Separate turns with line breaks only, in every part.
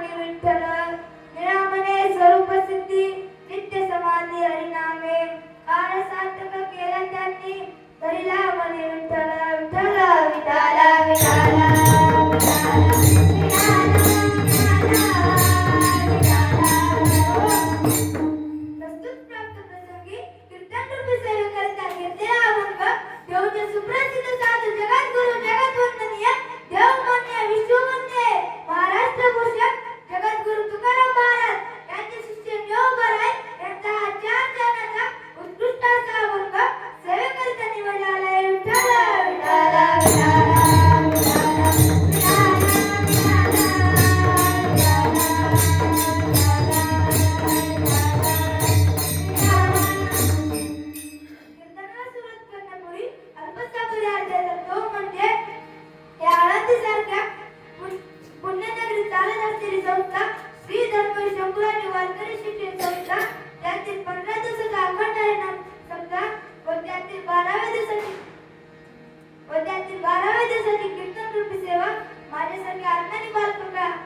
लागी विठ्ठल निरामने स्वरूप सिद्धी नित्य समाधी हरिनामे काळ सार्थक केला त्यांनी धरिला मने विठ्ठल विठ्ठल विठाला विठाला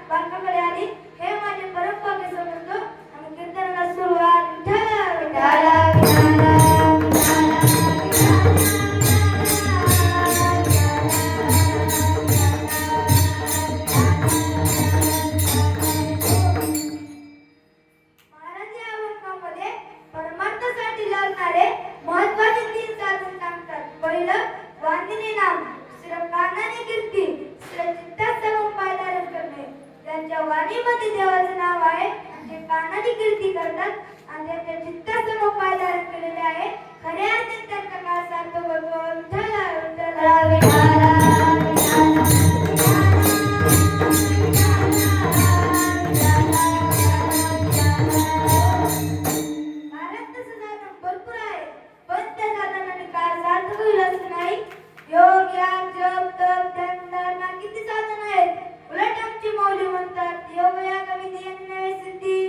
बालकाकडे आली हे माझे परम भाग्य समजतो आणि कीर्तनाला सुरुवात विठाला विठाला महाराज या अभंगामध्ये परमार्थासाठी लागणारे महत्त्वाचे 3 साधन सांगतात. पहिलं वांदिनी नाम श्री कानाने कीर्ती श्री चित्तात समुपाय धारण करणे. त्यांच्या वाणीमध्ये देवाचे नाव आहे जे कानाने कीर्ती करतात आणि त्यांच्या चित्तात समुपाय धारण केलेले आहे. खऱ्या अर्थाने त्यांचा काळ सार्थ भगवान विठ्ठला विठ्ठला विठाला योग याग जप तप ध्यान धारणा किती साधन आहेत. उलट आमची मौली म्हणतात योग याग विधी अन्याय सिद्धी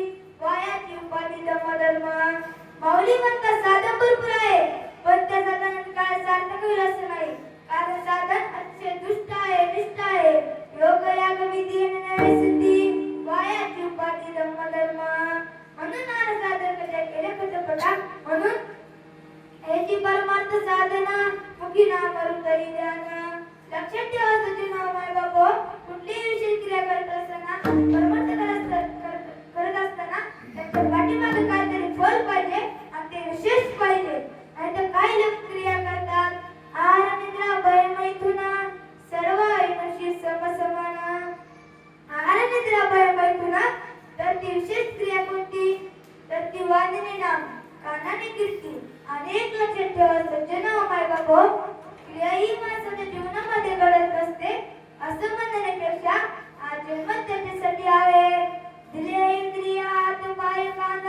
वायाची उपाधी धर्म मौली म्हणतात साधन भरपूर आहे पण त्या साधनाने काय सार्थक होईल असं नाही. कारण साधन अतिशय दुष्ट आहे निष्ठ आहे. योग याग विधी अन्याय सिद्धी वायाची उपाधी धर्म म्हणून नाना साधन कशा केले पटपटा म्हणून याची परमार्थ साधना मुखी नाम तरी ध्यान. लक्षात ठेवा तुझे नाव माय बाबो कुठलीही विशेष क्रिया करत असताना परमार्थ करत असताना त्याच्या पाठीमागे काहीतरी फल पाहिजे आणि ते विशेष पाहिजे. नाहीतर काही लोक क्रिया करतात आहार निद्रा भय मैथुना सर्व ऐनशी समसमाना. आहार निद्रा भय मैथुना तर ती विशेष क्रिया कोणती तर ती वांदिनी नाम कानाने कीर्ती. अनेक लक्षात ठेवा सज्जन माय बाबो क्रिया ही माणसाच्या जीवनामध्ये घडत असते असं म्हणण्यापेक्षा हा जन्म त्याच्यासाठी आहे. दिले इंद्रिय हात पाय कान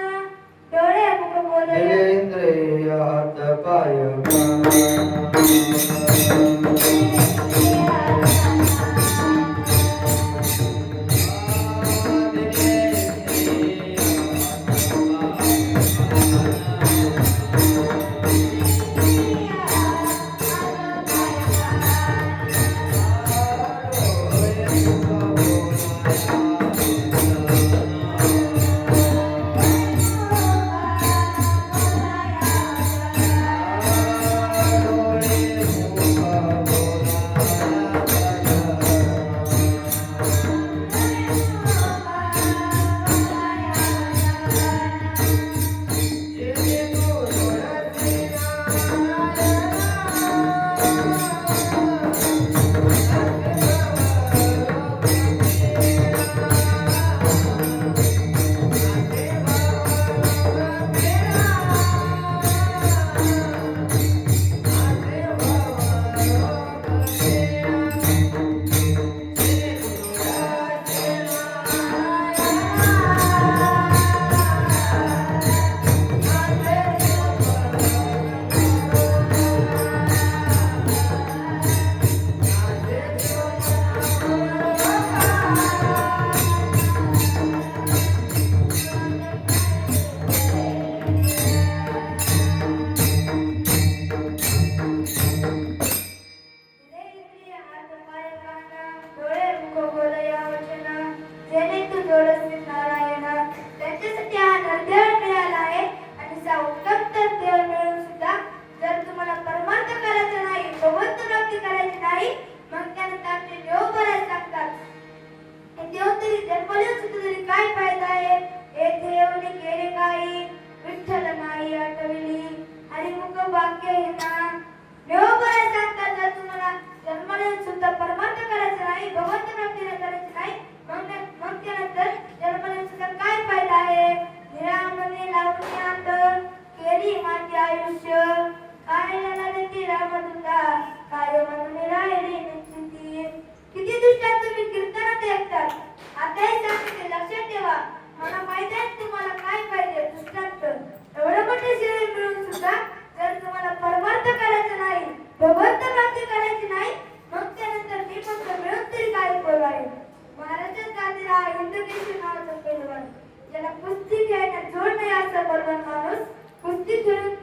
डोळे मुख बोल
इंद्रिय हात पाय कान
येऊन केले काही विठ्ठल नाही आठविली हरिमुख वाक्य येना देवबरे सांगतात जर तुम्हाला जन्मलेून सुद्धा परमार्थ करायचं नाही भगवंत प्राप्ती करायची नाही मग त्यानंतर जन्मलेून सुद्धा काय फायदा आहे निरामने लावून अंत केली माझे आयुष्य काय झाला ती रामदूता काय म्हणून राहिली निश्चिती किती दृष्ट्यात तुम्ही कीर्तनात ऐकतात आताही सांगते लक्षात ठेवा मला माहित आहे तुम्हाला काय पाहिजे दृष्टांत एवढं मोठे शरीर मिळून सुद्धा जर तुम्हाला परमार्थ करायचं नाही भगवंत प्राप्ती करायची नाही मग त्यानंतर मी फक्त मिळून तरी काय उपयोग आहे महाराजच गांधीला हिंदकेश्वर नावाचा पैलवान ज्याला कुस्ती खेळण्यात जोड नाही असा बलवान माणूस कुस्ती खेळून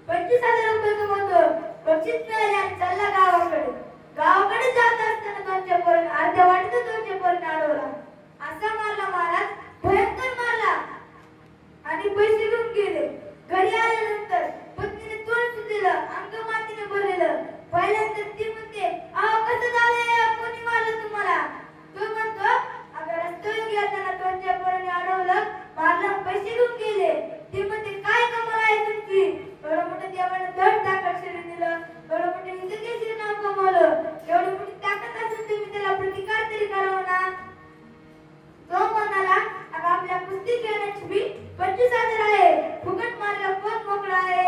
25,000 रुपये कमवतो बक्षीस मिळाले आणि चालला गावाकडे जात असताना दोनच्या पोरीने अर्ध्या वाटेत दोनच्या पोरीने अडवला असा मारला महाराज भयंकर मारला आणि पैसे घेऊन गेले घरी आल्यानंतर पत्नीने तोंड सुटलेलं अंग मातीने भरलेलं पहिल्यांदा ती म्हणते अहो कसं झालंय कोणी मारलं तुम्हाला तो म्हणतो अगं रस्त्यावर गेल्यानं दोनच्या पोरीने अडवलं मारलं पैसे घेऊन गेले ती म्हणते काय कमाल आहे तुमची एवढं मोठं देवानं धड ताकद शरीर दिलं एवढं मोठं हिंदकेसरी नाव कमवलं एवढी मोठी ताकद असून तुम्ही त्याला प्रतिकार तरी करावं ना तो म्हणाला अगं आपल्या कुस्ती खेळण्याची बी 25,000 आहे फुकट मारला कोण मोकळा आहे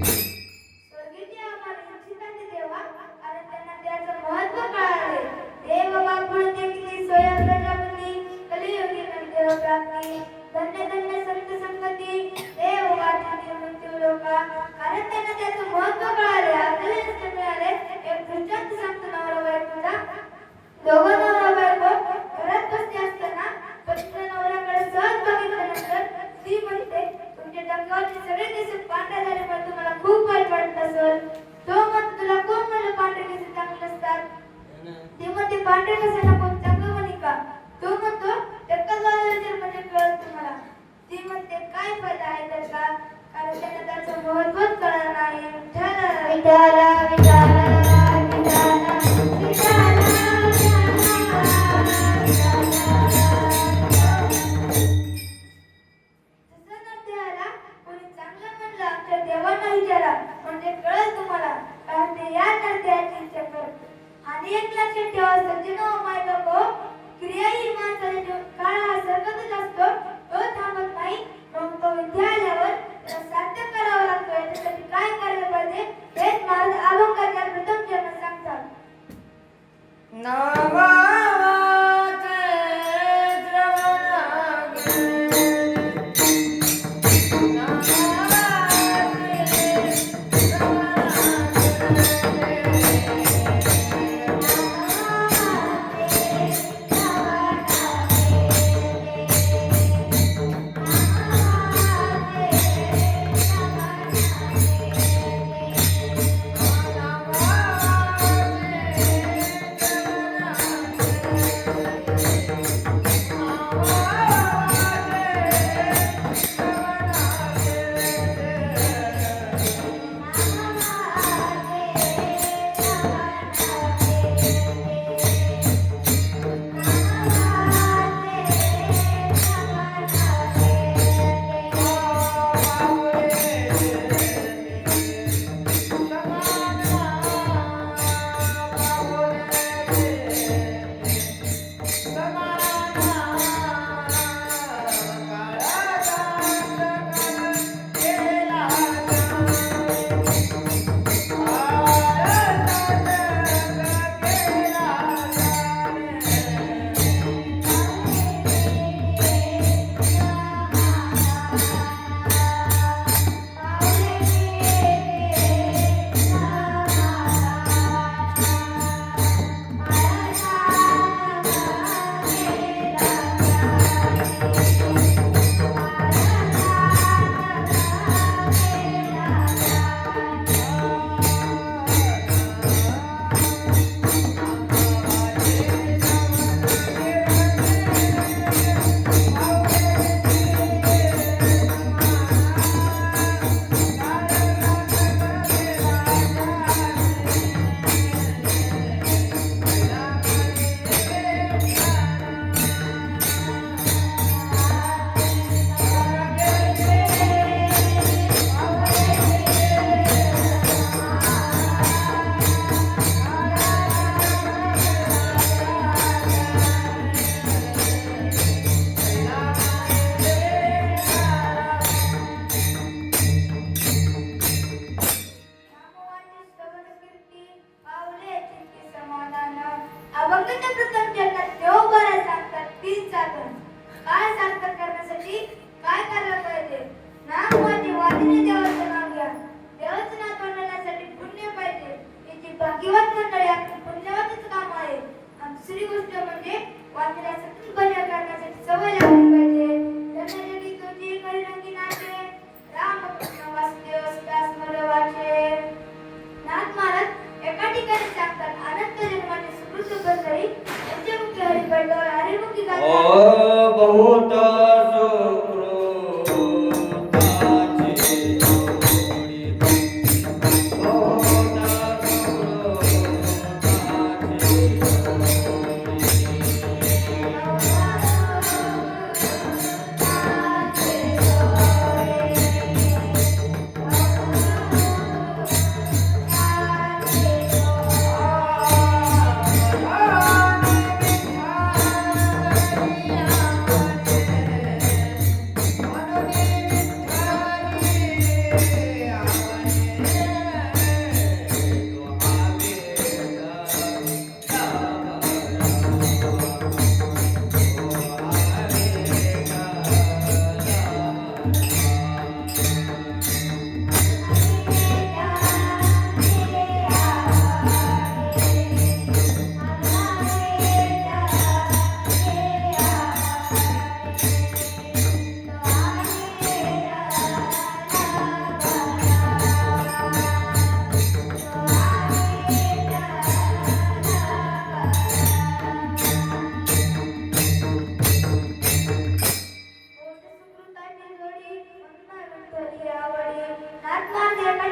स्वर्गीय आम्हाला निश्चिताने देवा कारण त्यांना त्याचं महत्त्व कळाले. देव बापुळ देखील सोया प्रजापती कलियुगी नंतर प्राप्ती धन्य धन्य संत संगती देव वाचती मृत्यू लोका कारण त्यांना त्याचं महत्त्व कळाले. आपल्याला नसते मिळाले एक दृष्टांत सांगतो नवरा बायकोचा. दोघं नवरा बायको घरात बसले असताना पतीच्या नवऱ्याकडे सहज बघितल्यानंतर ती म्हणते तुमच्या डोक्यावरचे सगळे केस पांढरे झाले पण तुम्हाला खूप वाईट वाटत असेल. तो म्हणतो तुला कोण म्हणलं पांढरे केस चांगले असतात. ती म्हणते पांढरे केसांना कोण चांगलं म्हणे का. तो म्हणतो टक्कल झालेलं म्हणजे कळत तुम्हाला. ती म्हणते काय फायदा आहे त्याचा कारण त्यांना त्याचं महत्त्वच कळलं नाही. विठाला विठाला विठाला देवांना विचारा म्हणजे कळेल तुम्हाला कारण ते या नरदेहाची इच्छा करत. आणि एक लक्षात ठेवा सज्जन व माय बापो क्रिया ही माणसाच्या काळ हा सरकतच असतो. तो थांबत नाही मग तो विद्या आल्यावर त्याला साध्य करावं लागतो. याच्यासाठी काय करायला पाहिजे हेच महाराज अभंगाच्या प्रथम चरणात सांगतात.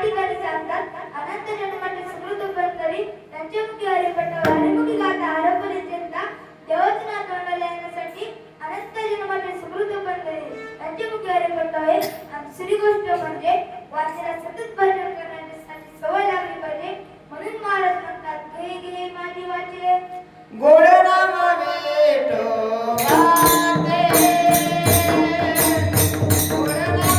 ठिकाणी सांगतात, अनंत जन्माचे सुकृत बंधरी त्यांच्या मुखी हरिपट हरिमुखी गाता हरपली चिंता देवचना तोंडाला येण्यासाठी अनंत जन्माचे सुकृत बंधरी त्यांच्या मुखी हरिपट आहे. आणि दुसरी गोष्ट म्हणजे वाचनाला सतत भजन करण्यासाठी सवय लागली पाहिजे. म्हणून महाराज म्हणतात, घे घे माझी वाचे
गोड नाम विठोबाचे, गोड नाम विठोबाचे, गोड नाम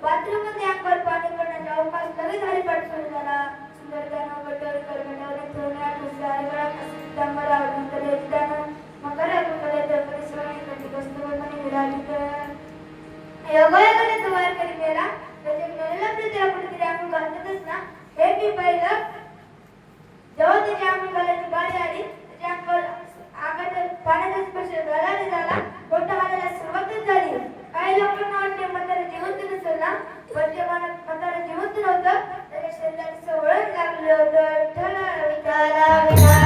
बाथरूममध्ये अंगावर पाणी पडण्याचा अवकाश लगेच हरिपाठ सुरू झाला. सुंदर गाणं बटर करगटावर ठेवण्यात हुशार गळा कसं डांबरावर नंतर येताना मकरा कुंडलाच्या परिसराने कधी वस्तुप्रमाणे विराजित योगायोगाने तो वार करी मेला. त्याच्या मेलेला त्याला कुठेतरी अंग घालतच ना हे मी पाहिलं. जेव्हा त्याच्या अंग घालायची बारी आली त्याच्या अंगावर आगाचा पाण्याचा स्पर्श झाला मोठा व्हायला सुरुवातच झाली. काही लोकांना वाटते म्हातारा जिवंत नसेल ना, पण जेव्हा म्हातारा जिवंत नव्हतं त्याच्या शरीराचं वळण लागलं होतं. विठ्ठला विठ्ठला विठ्ठला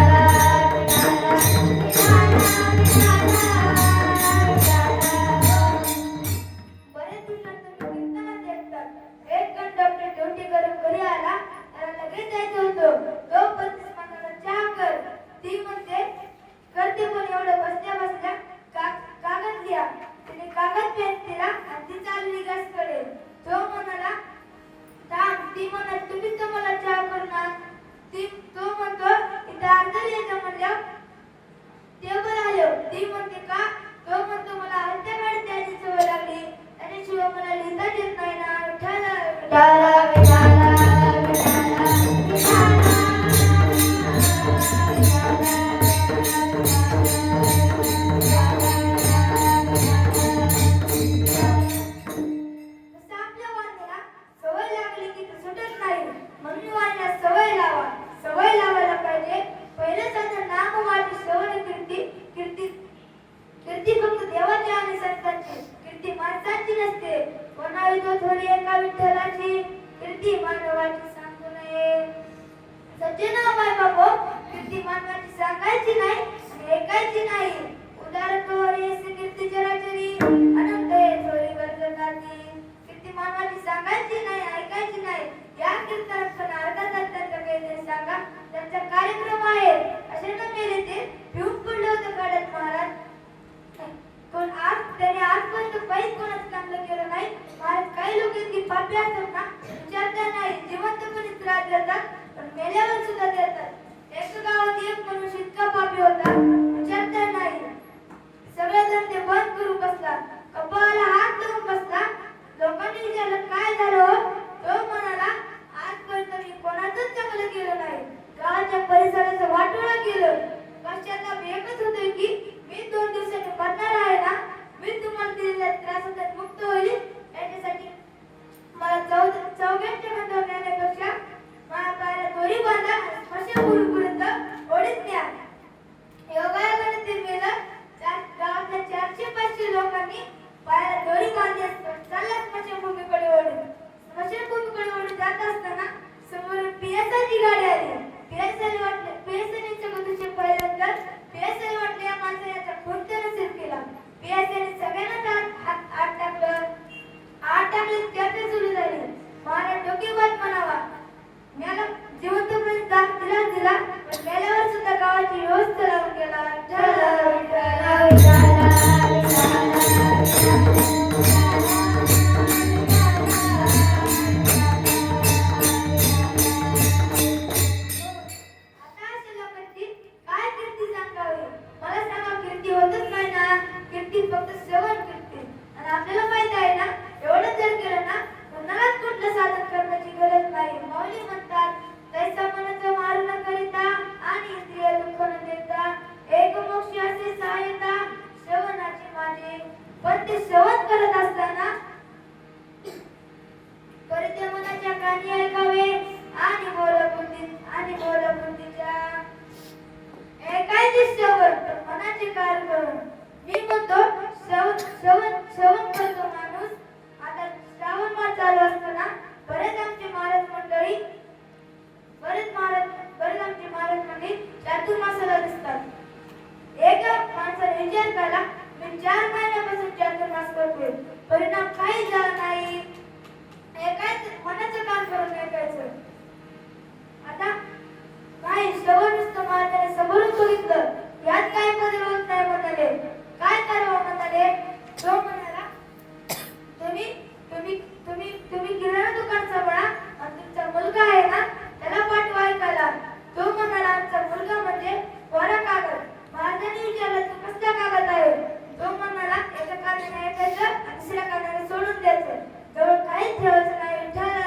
बरेच दिवसांनंतर कीर्तनात येतात. एक कंडक्टर ड्युटी करून घरी आला. त्याला लगेच जायचं होतं. तो पंचवीस माणसाला चहा कर. ती म्हणते करते, पण एवढं बसल्या बसल्या कागद घ्या. तिने कागद पेन दिला आणि ती चालली गॅसकडे. तो म्हणाला थांब. ती म्हणत तुम्हीच तर मला चहा करणार. तो म्हणतो इथं अर्ध लिहायचं म्हणलं टेबल आलं. ती म्हणते का? तो म्हणतो मला हलत्या गाडीत द्यायची सवय लागली, त्याच्याशिवाय मला लिहिताच येत नाही ना. विठ्ठला विठ्ठला विठ्ठला साधन करण्याची गरज नाही. माऊली म्हणतात, तैसा मनाचं मारू न करिता आणि इंद्रिय दुःख न देता एक मोक्षी असे सहायता श्रवणाची माझे. पण ते श्रवण करत असताना परित्या मनाच्या कानी ऐकावे आणि बोल बुद्धीच्या ऐकायचे श्रवण तर मनाचे कार्य करून. मी म्हणतो श्रवण करतो माणूस. आता श्रावण मास चालू असताना बरेच आमचे महाराज मंडळी चातुर्मासाला दिसतात. एका माणसाने विचार केला, मी 4 महिन्यापासून चातुर्मास करतोय, परिणाम काही झाला नाही. मनाचं काम करून ऐकायचं. आता काय श्रवण नुसतं महाराजांनी समोरून बघितलं, यात काय बदल होत नाही म्हणाले. काय करावं म्हणाले. तो म्हणाला, तुम्ही किराणा दुकान सांभाळा आणि तुमचा मुलगा आहे ना त्याला पाठवा ऐकायला. तो म्हणाला, आमचा मुलगा म्हणजे कोरा कागद. महाराजांनी विचारलं, तू कसला कागद आहे. तो म्हणाला, एका कानाने ऐकायचं आणि दुसऱ्या कानाने सोडून द्यायचं, जवळ काहीच ठेवायचं नाही. विठ्ठल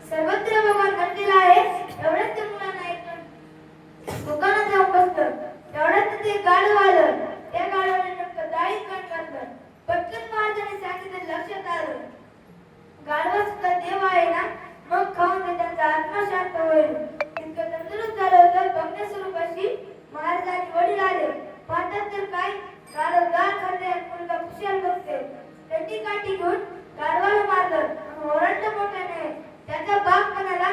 सर्वत्र भगवान घडलेला आहे. एवढंच ते मुलांना ऐकलं दुकानात जाऊन बसलं. तेवढ्यात ते गाढव आलं. त्या गाढवाने नेमकं डाळीत कण घातलं. पटकन महाराजांनी सांगितलं, लक्षात आलं, गाढवा सुद्धा देव आहे ना, मग खाऊन ते त्यांचा आत्मा शांत होईल. इतकं तंदुरुस्त झालं होतं. बघण्या स्वरूपाशी महाराज आणि वडील आले. पाहतात तर काय, गाढव डाळ खाते आणि मुलगा खुशाल बसते. त्यांनी काठी घेऊन गाढवाला मारलं आणि ओरडलं मोठ्याने. त्याचा बाप म्हणाला,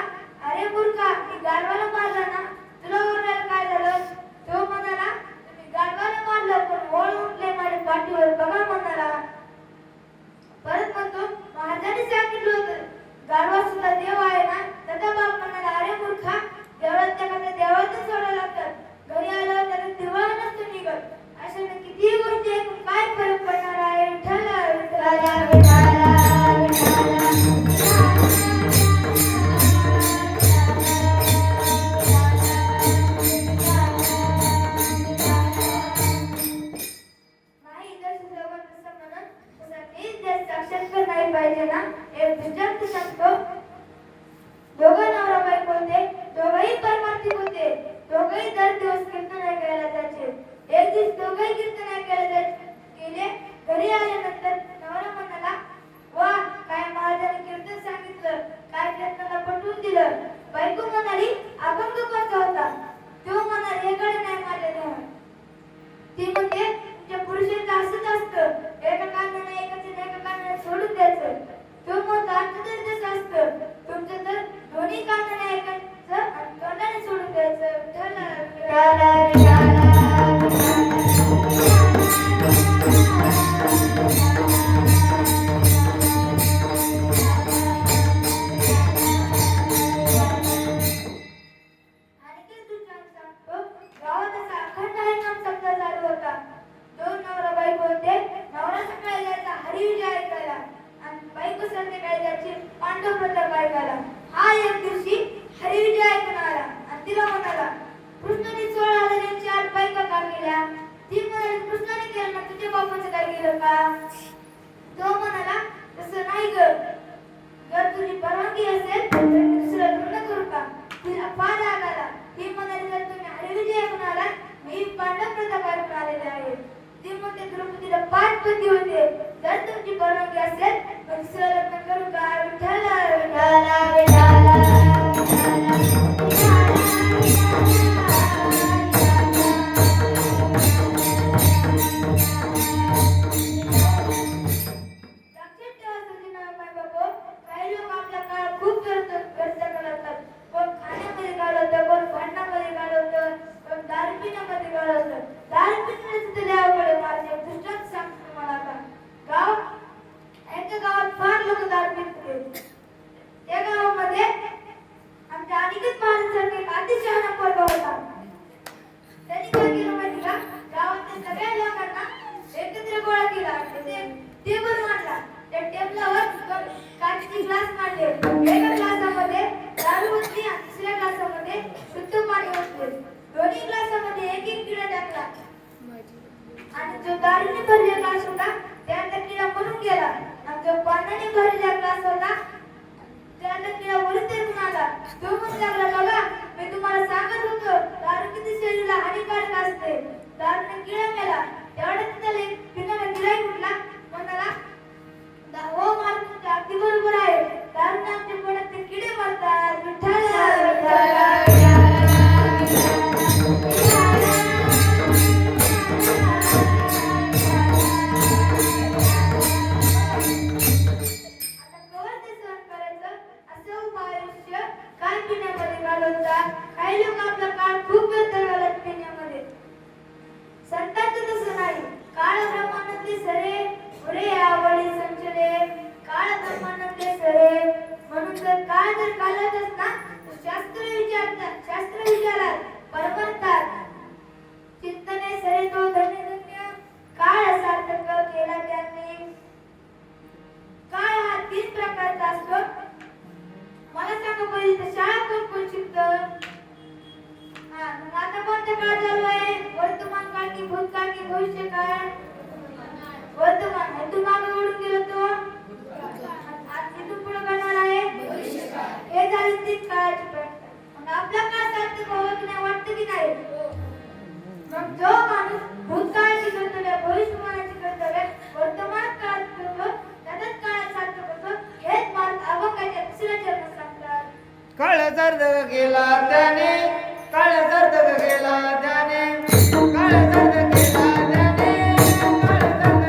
अरे मूर्खा, मी गाढवाला मारला ना, तुला ओरडायला काय झालं. तो म्हणाला, तुम्ही गाढवाला मारलं पण ओळ उठले माझ्या पाठीवर बघा म्हणाला. परत म्हणतो, महाराजांनी सांगितलं होतं गाढवा सुद्धा देव आहे ना. त्याचा बाप म्हणाला, अरे मूर्खा, देवळात त्या कथा देवळातच सोडायला लागतात, घरी आल्यावर त्याला दिवाळ नसतो निघत. अशा किती गोष्टी ऐकून काय फरक पडणार आहे. नाही पाहिजे ना. एक दृष्टांत सांगतो. दोघं नवरा बायको होते. दोघंही परमार्थिक होते. दोघंही दर दिवस कीर्तन ऐकायला जायचे. एक दिवस दोघंही कीर्तन ऐकायला गेले. घरी आल्यानंतर नवरा म्हणाला, वा, काय महाराजांनी कीर्तन सांगितलं, काय कीर्तनाला पटवून दिलं. बायको म्हणाली, अभंग कोणता होता. तो म्हणाला, हेकडे नाही माझ्या देवा. ती म्हणते, तुमच्या पुरुषाचं असंच असतं, एका कानाने ऐकायचं एका कानाने सोडून द्यायचं. तो म्हणतो, आमचं तर तसं असतं, तुमचं तर दोन्ही कानाने ऐकायचं आणि तोंडाने सोडून द्यायचं. हा एक दिवशी हरिविजय ऐकून आला आणि तिला म्हणाला, कृष्णाने 16,000 8 बायका का केल्या. ती म्हणाली, कृष्णाने केलं ना, तुझ्या बापाचं काय केलं का. तो म्हणाला, तसं नाही ग, जर तुझी परवानगी असेल तर दुसरं लग्न करू का. तिला फार राग आला. ती म्हणाली, जर तुम्ही हरिविजय ऐकून आला, मी पांडव प्रताप ऐकून आलेले आहे. ती म्हणते, द्रौपदीला 5 पती होते, जर तुमची परवानगी असेल तर दुसरं लग्न करू का. काही लोक आपल्या काळात खूप खर्च करतात. आणि जो दारूने भरलेला ग्लास होता त्यातला किडा मरून गेला आणि जो पाण्याने भरलेला ग्लास होता त्यातला किडा वरून तेरून आला. तो म्हणू लागला, बघा मी तुम्हाला सांगत होतो दारू किती शरीराला हानिकारक असते. दारूने किडा मेला. तेवढ्यात त्याला पिण्याला गिऱ्हाईक उठला. म्हणाला, हो मालक तुमचं अगदी बरोबर आहे. दारूने आमच्या पोटात ते किडे मरतात. विठ्ठल काही लोक आपला काळ खूप व्यर्थ घालत पिण्यामध्ये. संतांचं तसं नाही. काळ ब्रह्मानंदे सरे पुरे आवडी संचले काळ ब्रह्मानंदे सरे. म्हणून जर काळ जर कालतच ना तर शास्त्र विचारात परमर्थात चिंतने सरे तो धन्य धन्य काळ सार्थक केला त्यांनी. काळ हा 3 प्रकारचा असतो. मला सांगा पहिली तर शाळा कोण शिकतं? आता कोणता काळ चालू आहे? वर्तमान काळ की भूतकाळ की भविष्य काळ? वर्तमान. तू मागे ओढून गेलो तो आज इथून पुढे करणार आहे भविष्य काळ. हे झाली 3 काळाची प्रकार. मग आपला काळ सार्थक व्हावं की नाही वाटतं की नाही? मग जो माणूस भूतकाळाची कर्तव्य भविष्यवाणाची कर्तव्य वर्तमान काळात करतो त्याचाच काळ सार्थक होतो. हेच माणूस अभंगाच्या 3ऱ्या चरणात सांगतात.
काळ सार्थक केला त्याने, काळ सार्थक केला त्याने, काळ सार्थक केला त्याने, काळ सार्थक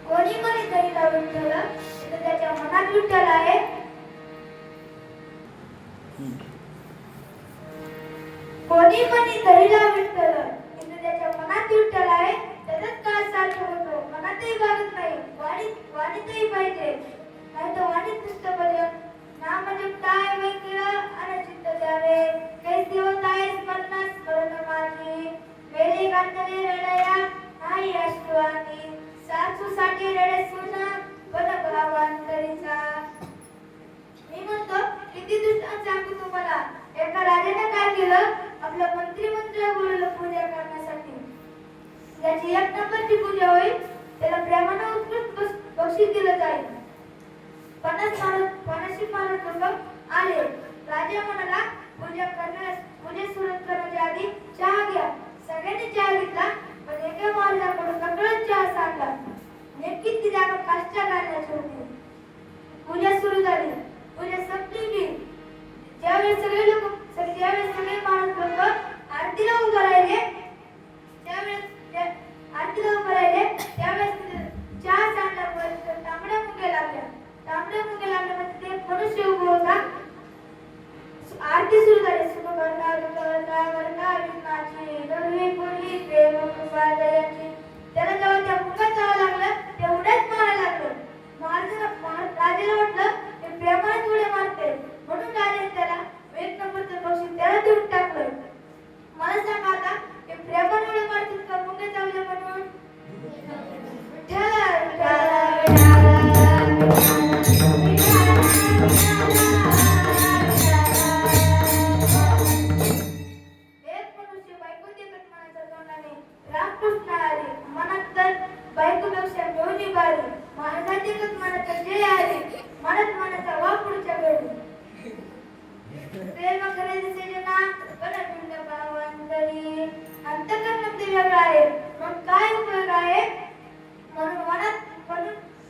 कोणी कोणी दरीला विठ्ठल तर त्याच्या मनात विठ्ठल आहे. मनी मनी धरिला विठ्ठल. इथे त्याच्या मनात विठ्ठल आहे, त्याचाच काळ सार्थक होतो. मनातही भागत नाही, वाणीतही पाहिजे, नाही तर वाणीत नुसतं भजन. नाम जपताय वैकिळ अनचित्त द्यावे, कैसी होत आहे स्मरण स्मरण माझी. वेले कांतले रडया नाही अश्रुवाणी, सासूसाठी रडे सुना पण भावांतरीचा. मी म्हणतो किती दृष्टांत सांगू तुम्हाला. एका राजाने काय केलं, आपलं मंत्रिमंडळ बोलवलं पूजा करण्यासाठी. त्याची एक नंबरची पूजा होईल, त्याला प्रेमानं उत्कृष्ट बक्षीस दिलं जाईल. 50 लोक आले. राजा म्हणाला पूजा सुरू करण्याच्या आधी चहा घ्या. सगळ्यांनी चहा घेतला, पण एका माणसाकडून सगळं चहा सांडला. नेमकी ती जागा काष्टा घालण्याची होती. पूजा सुरू झाली, पूजा संपली की ज्यावेळेस सगळे माणूस लोक आरतीला उभं राहिले, त्यावेळेस चहा सांडल्यावर तांबड्या मुंग्या लागल्या. म्हणजे ते एक मनुष्य उभं होता. आरती सुरू झाली. सुख करता विघ्नाची, गरुडी बोलली प्रेम कृपा दयाची. त्याला जेव्हा त्या मुंग्या चावा लागलं, तेवढ्याच मारायला लागलं. राजाला वाटलं ते प्रेमाने थोडे मारते, म्हणून राजाने त्याला एक नंबरचं बक्षीस त्याला देऊन टाकलं. मला सांगा आता, ते प्रेमाने मारतील का मुंग्या चावल्या म्हणून?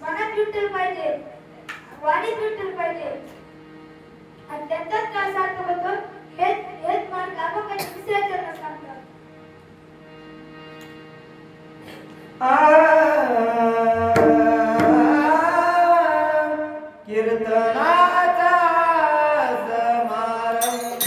मनात विठ्ठल पाहिजे, वाणीत विठ्ठल पाहिजे, आणि त्याचाच काय सार्थक होतं. हेच मार्ग आपण काही दुसऱ्या चरणात सांगतात.
कीर्तनाचा समारंभ.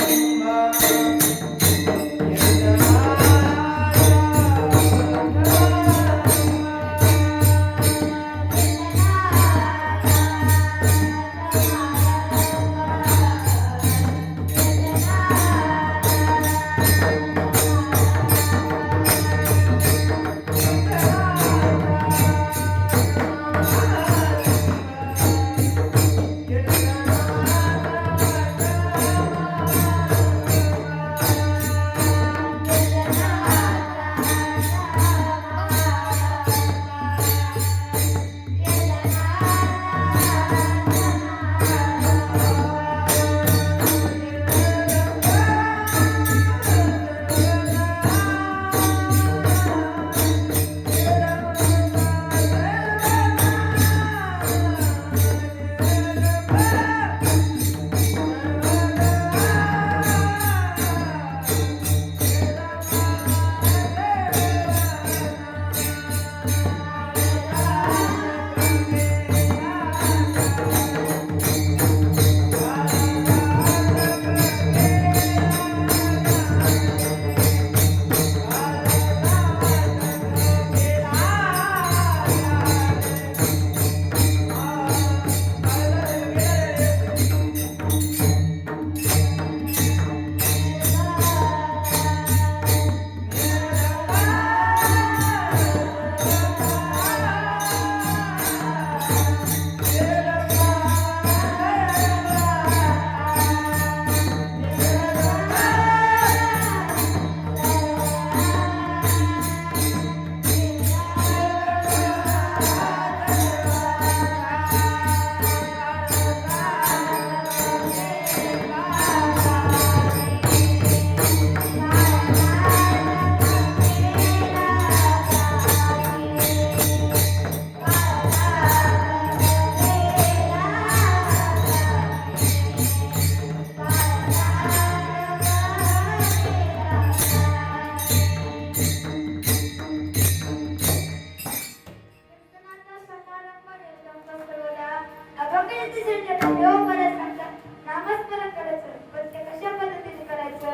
नामस्मरण करायचं, पण ते कशा पद्धतीने करायचं.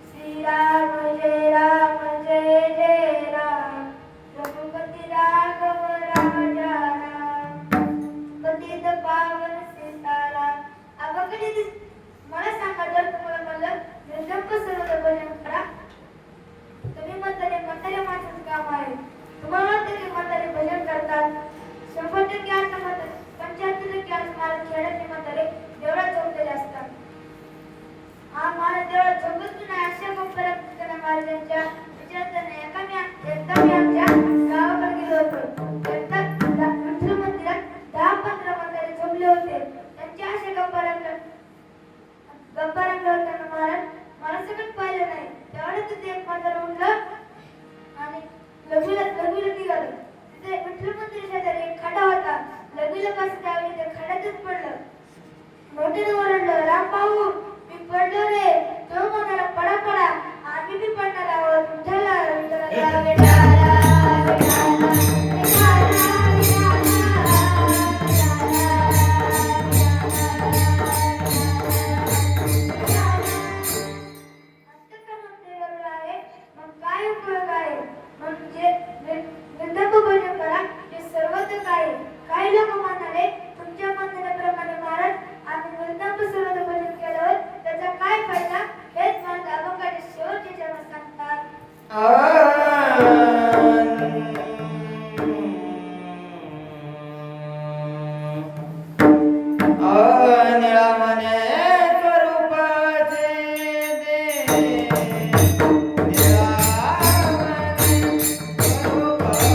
श्रीराम जावे ते खड्यातच पडलं. मोठ्याने ओरडलं, राम भाऊ मी पडलो रे. तो म्हणाला पडा पडा, आम्ही बी पडणार आहोत. विठ्ठला विठ्ठला विठ्ठला मग काय उपयोग आहे? म्हणजे वृंदाप भजन करा ते सर्वत्र काय. काही लोक म्हणाले तुमच्या म्हणण्याप्रमाणे महाराज आम्ही वृंदाप सर्वत्र भजन केल्यावर त्याचा काय फायदा? हेच महाराज अभंगाचे शेवटचे चरण सांगतात.
निळामने स्वरूपाचे दे, निळामने स्वरूपाचे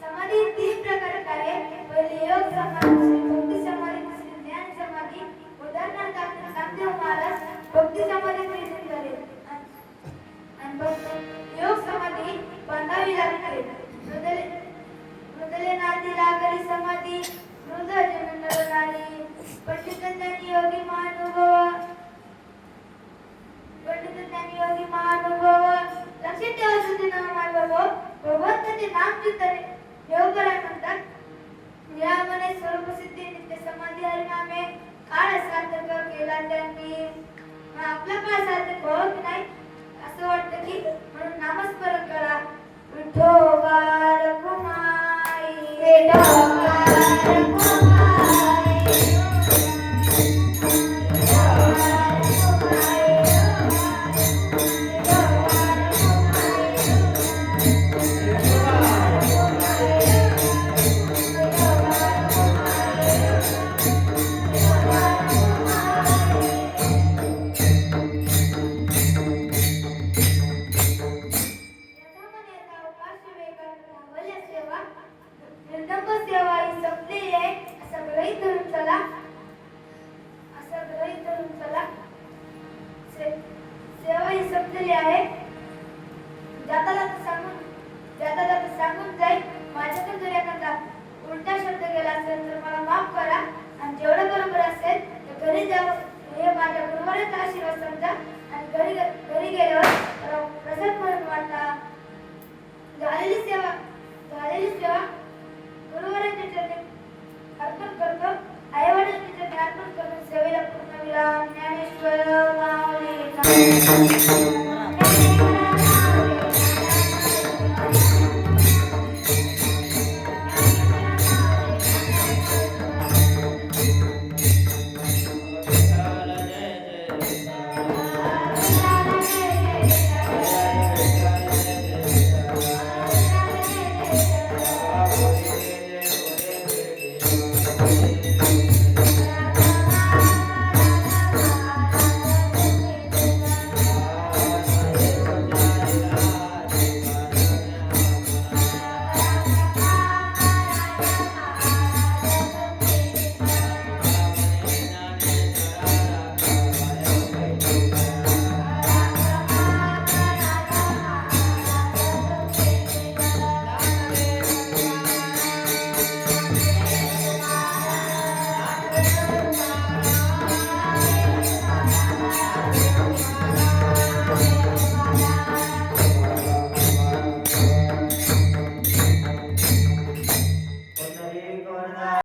समाधी तीन प्रकारचे आहे. पहिले योग समाधी, भक्ती समाधी, दुसरी ज्ञान समाधी. उदाहरणार्थ आपण नामदेव महाराज भक्ती समाधी निर्माण झाले आणि योग समाधी बांधावी लागते. मृदले नादी लागली समाधी, मृद जनन आली. पंडित ज्ञानी योगी महानुभव, पंडित ज्ञानी योगी महानुभव. लक्षात ठेवा सुद्धा नाम माय बाबा भगवंताचे नाम चिंतन योग करायला म्हणतात. निरामने स्वरूप सिद्धी नित्य समाधी हरिनामे काळ सार्थक केला त्यांनी. आपला काळ सार्थक व्हावं की नाही असं वाटतं की म्हणून नामस्मरण करा. विठोबा रखुमाई, विठोबा रखुमाई, वृंदावन आशीर्वाद समजा आणि घरी गेल्यावर त्याला प्रसाद म्हणून वाटा. झालेली सेवा गुरुवारांच्या चरणी अर्पण करतो. आई वडिलांच्या चरणी अर्पण करून सेवेला पूर्ण विराम. ज्ञानेश्वर माऊली.